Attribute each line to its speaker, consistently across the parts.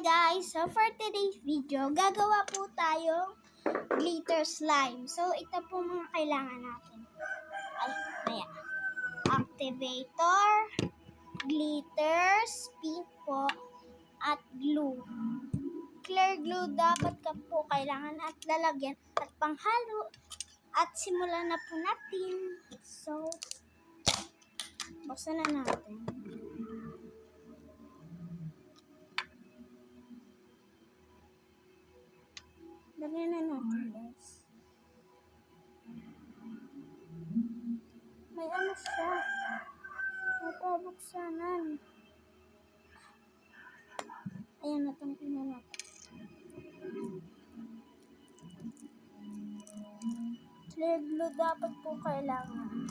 Speaker 1: guys! So for today's video, gagawa po tayong glitter slime. So ito po mga kailangan natin. Ayan. Activator, glitters, pink po, at glue. Clear glue dapat ka po kailangan at lalagyan at panghalo. At simulan na po natin. So, buksan na natin. Lagyan na natin, guys. May ano siya. Napabuksanan. Ayan, natangkin na natin. Clear glue dapat po kailangan.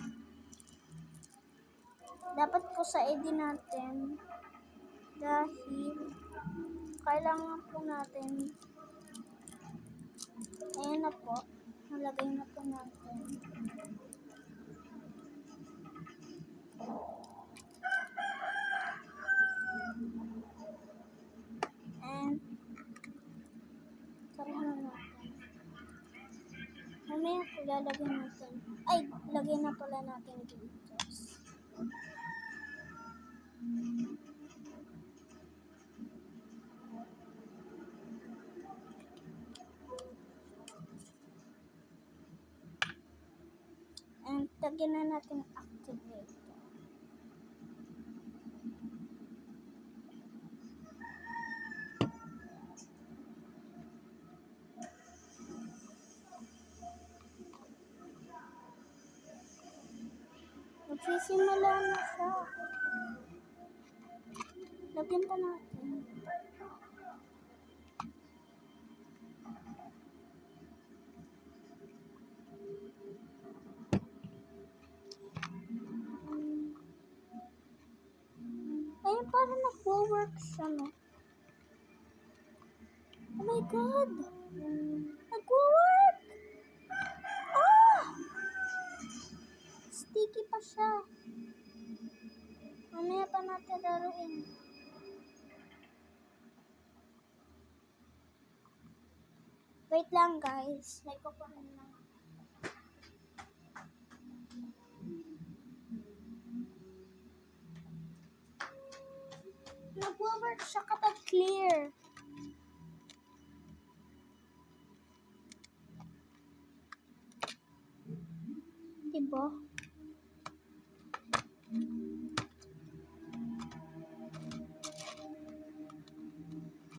Speaker 1: Dapat po sa edin natin. Dahil kailangan po natin. Ayan na po. Nalagay na po natin. And tarahan na natin. Mamaya po lalagyan natin. Ay, lagyan na pala natin glitters. And lagyan na natin activator. Magsisimula na siya. Lagyan pa natin. Ayun, parang nag-work siya, no? Oh my God! Nag-work! Ah! Sticky pa siya. Mamaya pa natin laruin. Wait lang, guys. Nagkukunin lang. Nag-work siya kapag clear. Diba?